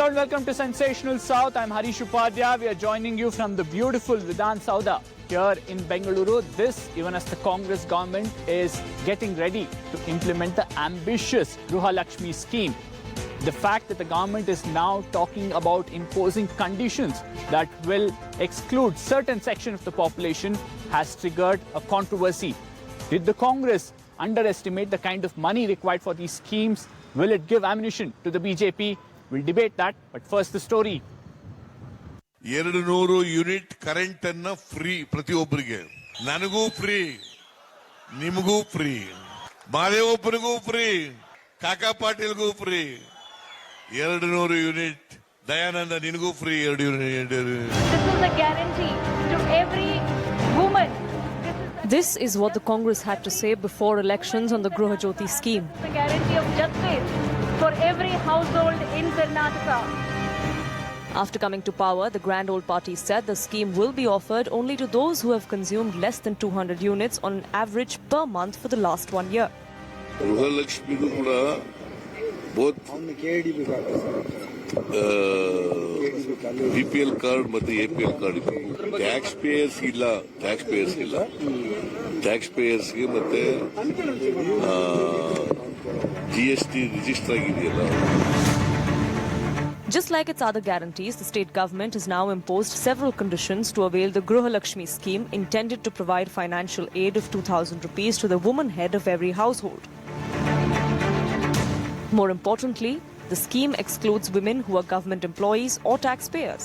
Hello and welcome to Sensational South. I'm Harish Upadhyay. We are joining you from the beautiful Vidhan Sauda here in Bengaluru. This, even as the Congress government is getting ready to implement the ambitious Gruha Lakshmi scheme. The fact that the government is now talking about imposing conditions that will exclude certain section of the population has triggered a controversy. Did the Congress underestimate the kind of money required for these schemes? Will it give ammunition to the BJP? We'll debate that, but first the story. 200 unit current ಅನ್ನ free ಪ್ರತಿಯೊಬ್ಬರಿಗೆ, ನನಗೂ free, ನಿಮಗೂ free, ಮಾದೇವಪ್ಪನಿಗೂ free, ಕಾಕಾ ಪಾಟೀಲ್ಗೂ free. 200 unit Dayananda ನಿನಗೂ free. 2 unit. This is a guarantee to every woman. This is what the Congress had to say before elections on the Griha Jyoti scheme. The guarantee of justice for every household in Karnataka. After coming to power, the Grand Old Party said the scheme will be offered only to those who have consumed less than 200 units on average per month for the last 1 year. Gruha Lakshmi ಕೂಡ both BPL card ಮತ್ತು APL card tax ಪೇಯರ್ಸ್ಗೆ ಮತ್ತೆ GST register ಆಗಿದೆಯಲ್ಲ. Just like its other guarantees, the state government has now imposed several conditions to avail the Gruha Lakshmi scheme intended to provide financial aid of 2,000 rupees to the woman head of every household. More importantly, the scheme excludes women who are government employees or taxpayers.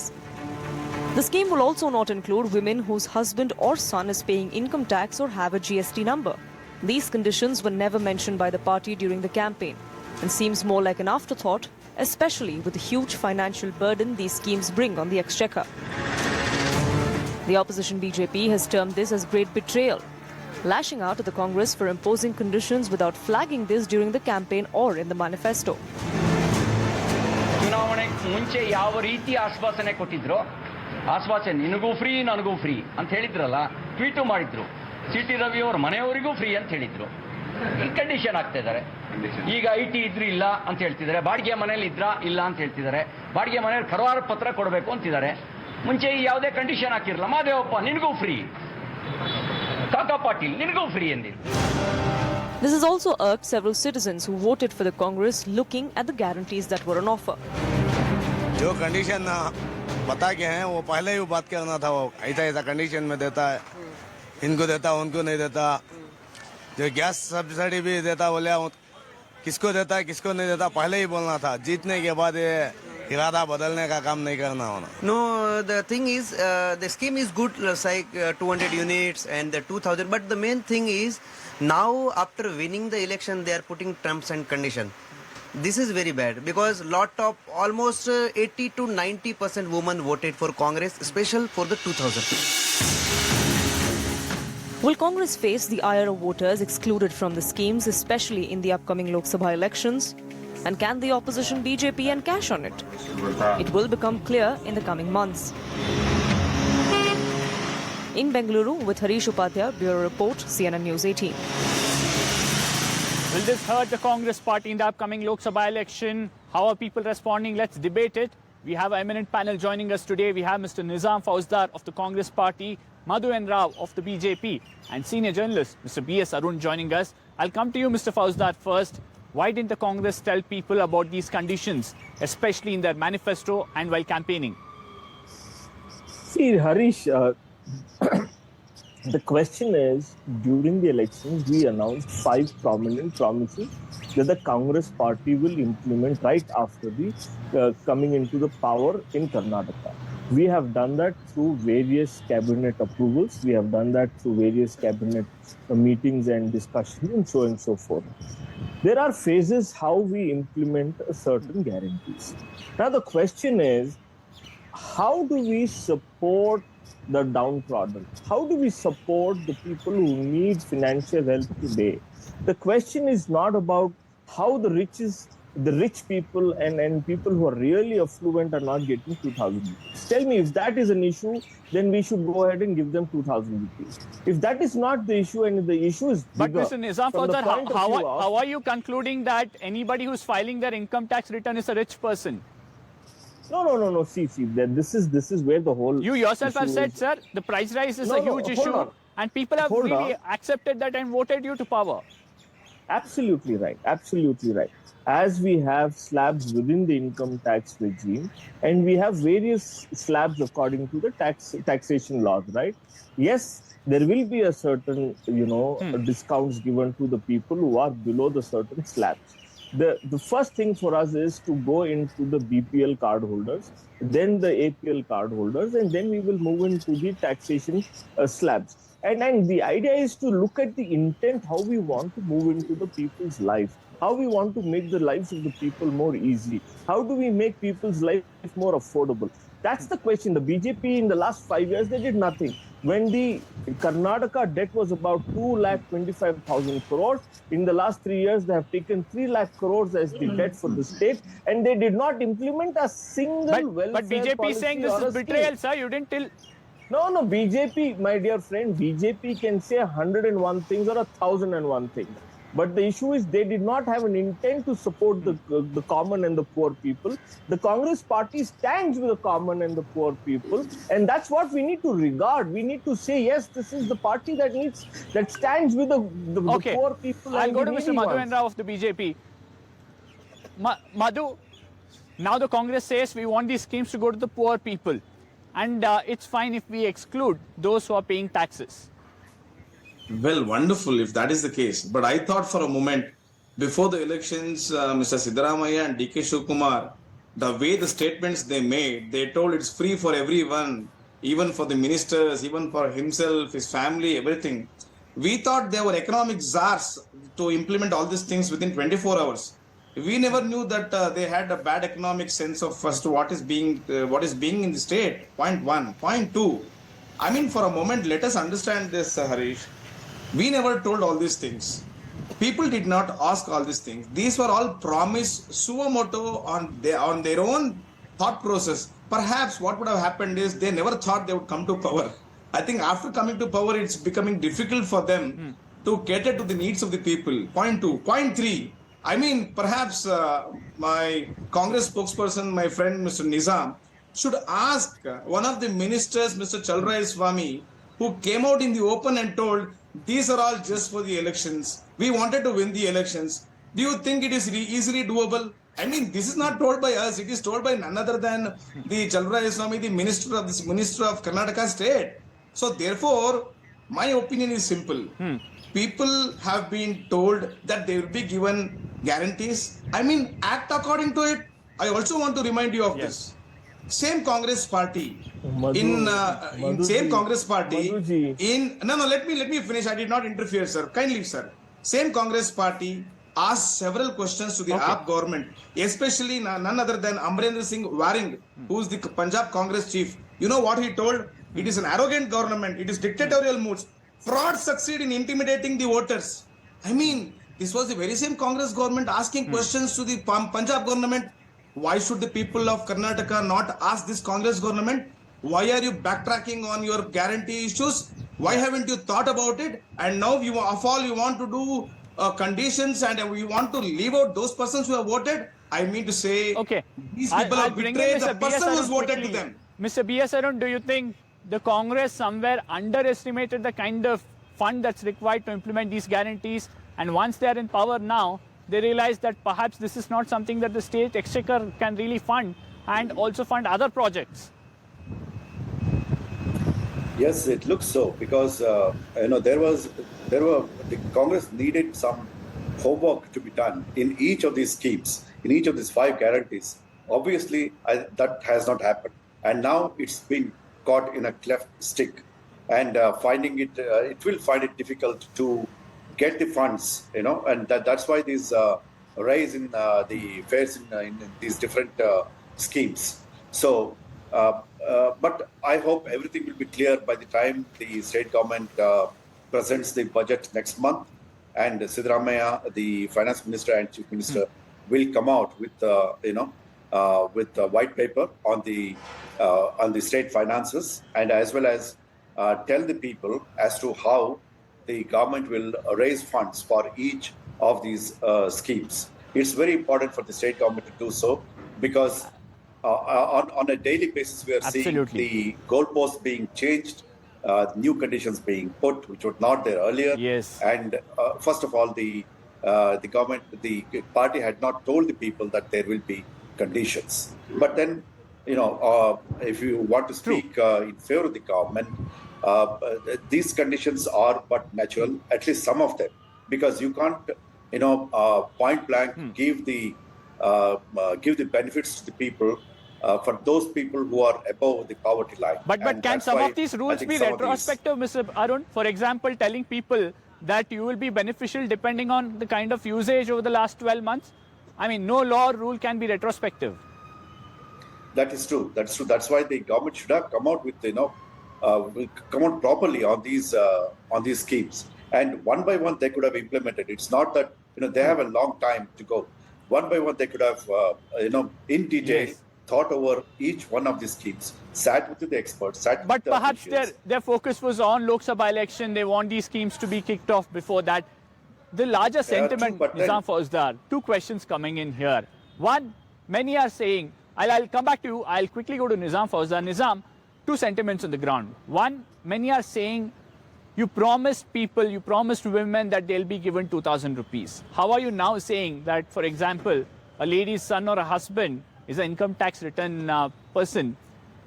The scheme will also not include women whose husband or son is paying income tax or have a GST number. These conditions were never mentioned by the party during the campaign and seems more like an afterthought, especially with the huge financial burden these schemes bring on the exchequer. The opposition BJP has termed this as great betrayal, lashing out at the Congress for imposing conditions without flagging this during the campaign or in the manifesto. ಚುನಾವಣೆಗೆ ಮುಂಚೆ ಯಾವ ರೀತಿ ಆಶ್ವಾಸನೆ ಕೊಟ್ಟಿದ್ರು, ಆಶ್ವಾಸನೆ ನಿನಗೂ free ನನಗೂ free ಅಂತ ಹೇಳಿದ್ರಲ್ಲ, ಟ್ವೀಟು ಮಾಡಿದ್ರು. ಸಿಟಿ ರವಿ ಅವರ ಮನೆಯವರಿಗೂ ಫ್ರೀ ಅಂತ ಹೇಳಿದ್ರು. ಈಗ ಕಂಡೀಷನ್ ಆಗ್ತಾ ಇದ್ದಾರೆ. ಈಗ IT ಇದ್ರು ಇಲ್ಲ ಅಂತ ಹೇಳ್ತಿದ್ದಾರೆ, ಬಾಡಿಗೆ ಮನೇಲಿ ಇದ್ರಾ ಇಲ್ಲ ಅಂತ ಹೇಳ್ತಿದ್ದಾರೆ, ಬಾಡಿಗೆ ಮನೆಯಲ್ಲಿ ಕರಾರು ಪತ್ರ ಕೊಡಬೇಕು ಅಂತಿದ್ದಾರೆ. ಮುಂಚೆ ಯಾವುದೇ ಕಂಡೀಷನ್ ಹಾಕಿರಲ್ಲ, ಮಾದೇವಪ್ಪ ನಿನಗೂ ಫ್ರೀ, ಕಾಕಾ ಪಾಟೀಲ್ ನಿನಗೂ free ಎಂದಿದ್ರು. This has also irked several citizens who voted for the Congress looking at the guarantees that were on offer. जो कंडीशन बता के हैं वो पहले ही बात करना था. वो ऐसा कंडीशन में देता है, इनको देता उनको नहीं देता. जो गैस सब्सिडी भी देता बोले किसको देता है किसको नहीं देता पहले ही बोलना था. जीतने के बाद ये इरादा बदलने का काम नहीं करना होना. No, the thing is, the scheme is good, like 200 units and the 2,000. But the main thing is, now after winning the election, they are putting terms and conditions. This is very bad because lot of almost 80 to 90% women voted for Congress, especially for the 2,000. Will Congress face the ire of voters excluded from the schemes, especially in the upcoming Lok Sabha elections? And can the opposition BJP encash on it? It will become clear in the coming months. In Bengaluru, with Harish Upadhyay, Bureau Report, CNN News 18. Will this hurt the Congress party in the upcoming Lok Sabha election? How are people responding? Let's debate it. We have an eminent panel joining us today. We have Mr. Nizam Fauzdar of the Congress party, Madhu N. Rao of the BJP, and senior journalist Mr. B.S. Arun joining us. I'll come to you, Mr. Fauzdar, first. Why didn't the Congress tell people about these conditions, especially in their manifesto and while campaigning? See, Harish, the question is, during the elections, we announced 5 prominent promises that the Congress party will implement right after the coming into the power in Karnataka. We have done that through various cabinet approvals. We have done that through various cabinet meetings and discussions and so forth. There are phases how we implement certain guarantees. Now the question is, how do we support the downtrodden? How do we support the people who need financial help today? The question is not about how the rich people and people who are really affluent are not getting 2,000 rupees. Tell me, if that is an issue, then we should go ahead and give them 2,000 rupees. If that is not the issue and the issue is bigger... But Mr. Nizam Fauzdar, how are you concluding that anybody who's filing their income tax return is a rich person? No. See. This is where the whole. You yourself have issue said, is. sir, the price rise is No, a no, huge hold issue, on. and people have Hold really on. accepted that and voted you to power. Absolutely right. Absolutely right. As we have slabs within the income tax regime, and we have various slabs according to the taxation laws, right? Yes, there will be a certain, discounts given to the people who are below the certain slabs. The first thing for us is to go into the BPL card holders, then the APL card holders, and then we will move into the taxation slabs. And the idea is to look at the intent, how we want to move into the people's life, how we want to make the lives of the people more easy, how do we make people's life more affordable. That's the question. The BJP in the last 5 years, they did nothing. When the Karnataka debt was about 2,25,000 crores, in the last 3 years, they have taken 3 lakh crores as the debt for the state, and they did not implement a single welfare But BJP is policy saying this or a is betrayal, scheme. sir. You didn't tell. No, BJP, my dear friend, BJP can say 101 things or 1,001 things. But the issue is they did not have an intent to support the common and the poor people. The Congress party stands with the common and the poor people. And that's what we need to regard. We need to say, yes, this is the party that stands with the poor people. I'll and go the to Mr. needy Madhu ones. and Rao of the BJP. Madhu, now the Congress says we want these schemes to go to the poor people. And it's fine if we exclude those who are paying taxes. Well, wonderful if that is the case. But I thought for a moment, before the elections, Mr. Siddaramaiah and DK Shivakumar, the way the statements they made, they told it's free for everyone, even for the ministers, even for himself, his family, everything. We thought they were economic czars to implement all these things within 24 hours. We never knew that they had a bad economic sense of first what is being in the state. Point one. Point two. I mean, for a moment, let us understand this, Harish. We never told all these things. People did not ask all these things. These were all promised suo moto on their own thought process. Perhaps what would have happened is they never thought they would come to power. I think after coming to power, it's becoming difficult for them to cater to the needs of the people. Point two. Point three. I mean, perhaps my Congress spokesperson, my friend Mr. Nizam, should ask one of the ministers, Mr. Chalrai Swami, who came out in the open and told, these are all just for the elections. We wanted to win the elections. Do you think it is easily doable? I mean, this is not told by us. It is told by none other than the Chalrai Swami, the minister of Karnataka state. So therefore, my opinion is simple. People have been told that they will be given guarantees. I mean, act according to it. I also want to remind you of this. Same Congress party Congress party let me finish. I did not interfere, sir. Kindly, sir. Same Congress party asked several questions to the AAP government, especially none other than Amrendra Singh Waring, who is the Punjab Congress chief. You know what he told? It is an arrogant government. It is dictatorial moods. Frauds succeed in intimidating the voters. I mean, this was the very same Congress government asking questions to the Punjab government. Why should the people of Karnataka not ask this Congress government? Why are you backtracking on your guarantee issues? Why haven't you thought about it? And now you want to do conditions and you want to leave out those persons who have voted? I mean to say, these people have betrayed the person who's voted to them. Mr. B.S. Arun, do you think the Congress somewhere underestimated the kind of fund that's required to implement these guarantees? And once they are in power now, they realize that perhaps this is not something that the state exchequer can really fund and also fund other projects. Yes, it looks so because the Congress needed some homework to be done in each of these schemes, in each of these 5 guarantees. Obviously, that has not happened, and now it's been caught in a cleft stick, and finding it, it will find it difficult to get the funds, and that's why this rise in the fares in these different schemes. So, but I hope everything will be clear by the time the state government presents the budget next month, and Siddaramaiah, the finance minister and chief minister, will come out with with a white paper on the state finances, and as well as tell the people as to how the government will raise funds for each of these schemes. It's very important for the state government to do so because on a daily basis, we are Absolutely. seeing the goalposts being changed, new conditions being put, which were not there earlier. Yes. And first of all, the government, the party had not told the people that there will be conditions. But then, if you want to speak in favor of the government, these conditions are but natural, at least some of them, because you can't, point blank give the benefits to the people for those people who are above the poverty line. But And can that's some why of these I rules think be some of these- retrospective, Mr. Arun? For example, telling people that you will be beneficial depending on the kind of usage over the last 12 months? I mean, no law or rule can be retrospective. That is true. That's true. That's why the government should have come out with, come out properly on these schemes. And one by one, they could have implemented. It's not that, they have a long time to go. One by one, they could have, in detail, Yes. thought over each one of these schemes, sat with the experts, sat But with the perhaps officials. their focus was on Lok Sabha election. They want these schemes to be kicked off before that. The larger sentiment, true, but then- Nizam Fauzdar, two questions coming in here. One, many are saying, I'll come back to you. I'll quickly go to Nizam Fauzdar. Nizam, two sentiments on the ground. One, many are saying, you promised people, you promised women that they'll be given 2,000 rupees. How are you now saying that, for example, a lady's son or a husband is an income tax return person?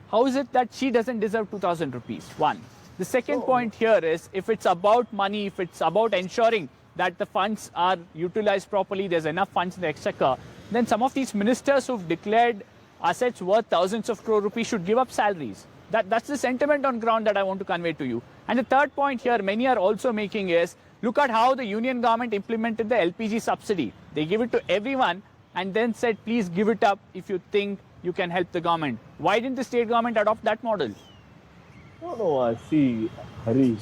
How is it that she doesn't deserve 2,000 rupees? One. The second point here is, if it's about money, if it's about ensuring that the funds are utilized properly, there's enough funds in the exchequer, then some of these ministers who've declared assets worth thousands of crore rupees should give up salaries. That's the sentiment on ground that I want to convey to you. And the third point here, many are also making is, look at how the union government implemented the LPG subsidy. They give it to everyone and then said, please give it up if you think you can help the government. Why didn't the state government adopt that model? No, see, Harish,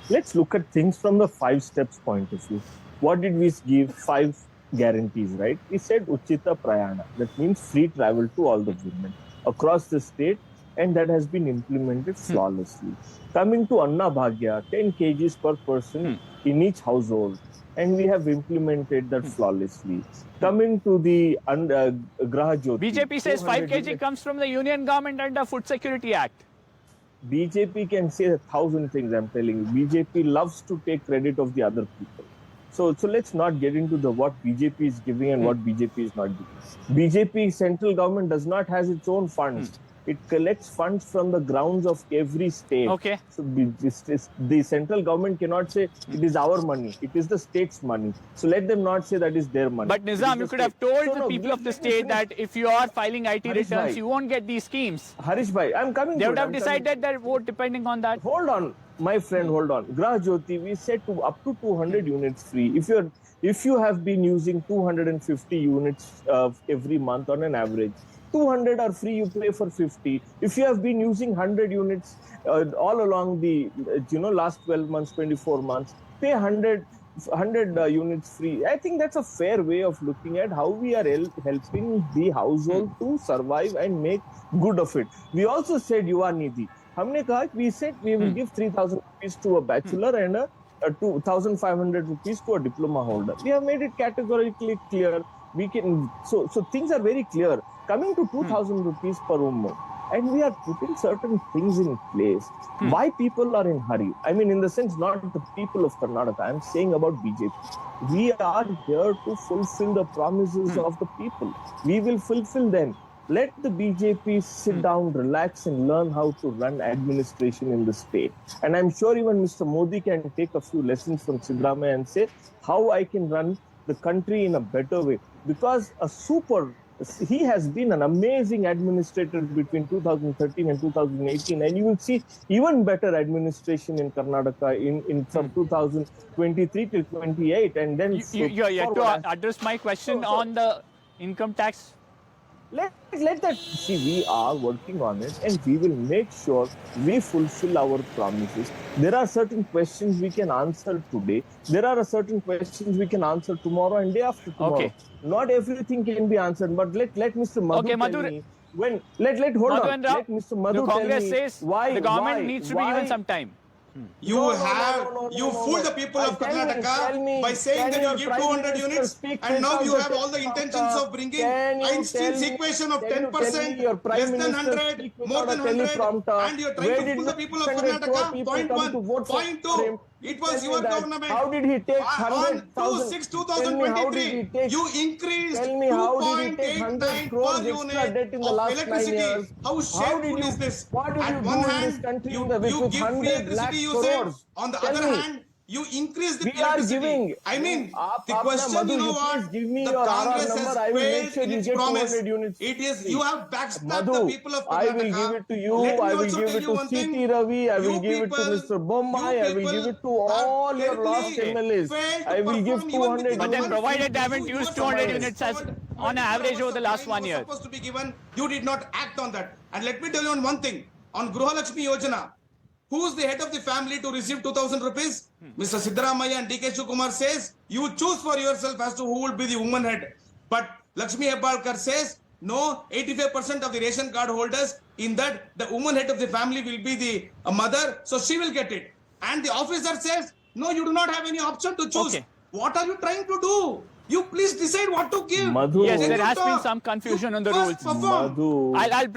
let's look at things from the 5 steps point of view. What did we give? 5 guarantees, right? We said Uchita Prayana. That means free travel to all the women across the state, and that has been implemented flawlessly. Coming to Anna Bhagya, 10 kgs per person in each household, and we have implemented that flawlessly. Coming to the Griha Jyoti. BJP says 5 kg units. comes from the Union government under Food Security Act. BJP can say 1,000 things, I'm telling you. BJP loves to take credit of the other people. So let's not get into what BJP is giving and what BJP is not giving. BJP central government does not have its own funds. It collects funds from the grounds of every state. Okay. So the central government cannot say it is our money. It is the state's money. So let them not say that is their money. But It is Nizam, the you could state. have told No, the no, people of the let me state finish. that if you are filing IT Harish returns, bhai. you won't get these schemes. Harish bhai, I'm coming They to would it. have I'm decided their vote depending on that. Hold on, my friend, hold on. Griha Jyoti, we said to up to 200 units free. If you have been using 250 units every month on an average, 200 are free, you pay for 50. If you have been using 100 units all along the last 12 months, 24 months, pay 100 units free. I think that's a fair way of looking at how we are helping the household to survive and make good of it. We also said Yuva Nidhi. We said we will give 3,000 rupees to a bachelor and 2,500 rupees to a diploma holder. We have made it categorically clear. We can so things are very clear. Coming to 2,000 rupees per woman, and we are putting certain things in place. Why people are in hurry? I mean, in the sense, not the people of Karnataka. I'm saying about BJP. We are here to fulfill the promises of the people. We will fulfill them. Let the BJP sit down, relax, and learn how to run administration in the state. And I'm sure even Mr. Modi can take a few lessons from Siddaramaiah and say how I can run the country in a better way. Because he has been an amazing administrator between 2013 and 2018, and you will see even better administration in Karnataka in from 2023 to 28. And then You have to address my question on the income tax. Let that see. We are working on it, and we will make sure we fulfill our promises. There are certain questions we can answer today. There are certain questions we can answer tomorrow and day after tomorrow. Okay. Not everything can be answered, but let Mr. Madhu Okay, tell Madhu, me when. Let hold Madhu on. and Rao, Let Mr. Madhu the Congress tell me says why the government why, needs to be why, given some time. You fooled the people of Karnataka by saying that you give 200 units, and now you have all the intentions of bringing Einstein's equation of 10%, less than 100, more than 100, and you're trying to fool the people of Karnataka. Point one. Point two. It was your government. How did he take on 2/6/2023, you increased 2.89 per unit of electricity. How shameful is this? At one hand, you give free electricity usage. On the other hand, you increase the electricity. I mean, the question, you know what? The Congress has failed in its promise. It is, you have backstabbed the people of Karnataka. I will give it to you. I will give it to C.T. Ravi. I will give it to Mr. Bombay. I will give it to all your lost MLAs. I will give 200. But then provided they haven't used 200 units as on average over the last 1 year. Supposed to be given. You did not act on that. And let me tell you on one thing. On Gruha Lakshmi Yojana, who is the head of the family to receive 2,000 rupees? Mr. Siddaramaiah and D.K. Kumar says, you choose for yourself as to who will be the woman head. But Lakshmi Hebbalkar says, no, 85% of the ration card holders, in that the woman head of the family will be the mother, so she will get it. And the officer says, no, you do not have any option to choose. Okay. What are you trying to do? You please decide what to give. Madhu. Yes, there has been some confusion on the rules. Madhu. I'll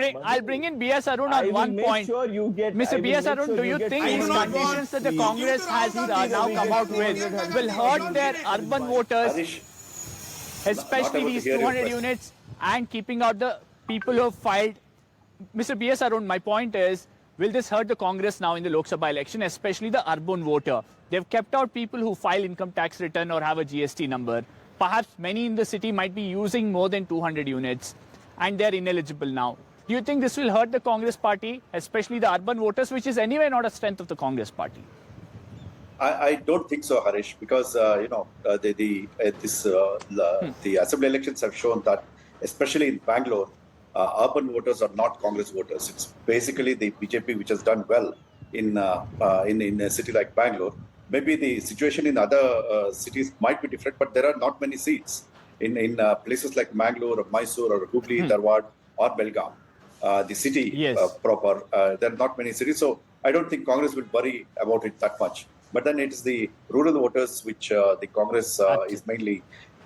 bring in B.S. Arun on one point. Sure you get, Mr. B.S. Arun, do you think these conditions that the Congress has now come out with will hurt their urban voters, especially these 200 units, and keeping out the people who have filed? Mr. B.S. Arun, my point is, will this hurt the Congress now in the Lok Sabha election, especially the urban voter? They've kept out people who file income tax return or have a GST number. Perhaps many in the city might be using more than 200 units and they're ineligible now. Do you think this will hurt the Congress party, especially the urban voters, which is anyway not a strength of the Congress party? I don't think so, Harish, because the assembly elections have shown that, especially in Bangalore, urban voters are not Congress voters. It's basically the BJP which has done well in a city like Bangalore. Maybe the situation in other cities might be different, but there are not many seats in places like Mangalore or Mysore or Hubli, Dharwad or Belgaum. The city proper, there are not many cities. So I don't think Congress will worry about it that much. But then it is the rural voters which the Congress is mainly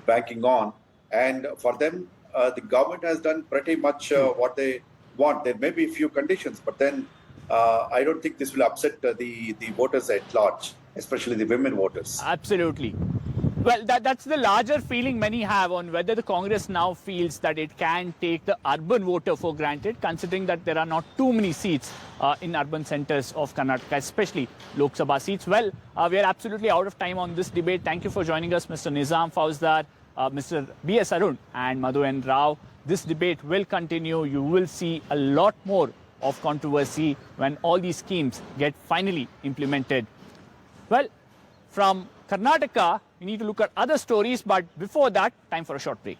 banking on. And for them, the government has done pretty much what they want. There may be a few conditions, but then I don't think this will upset the voters at large, especially the women voters. Absolutely. Well, that's the larger feeling many have on whether the Congress now feels that it can take the urban voter for granted, considering that there are not too many seats in urban centres of Karnataka, especially Lok Sabha seats. Well, we are absolutely out of time on this debate. Thank you for joining us, Mr. Nizam Fauzdar, Mr. B.S. Arun and Madhu N. Rao. This debate will continue. You will see a lot more of controversy when all these schemes get finally implemented. Well, from Karnataka, we need to look at other stories, but before that, time for a short break.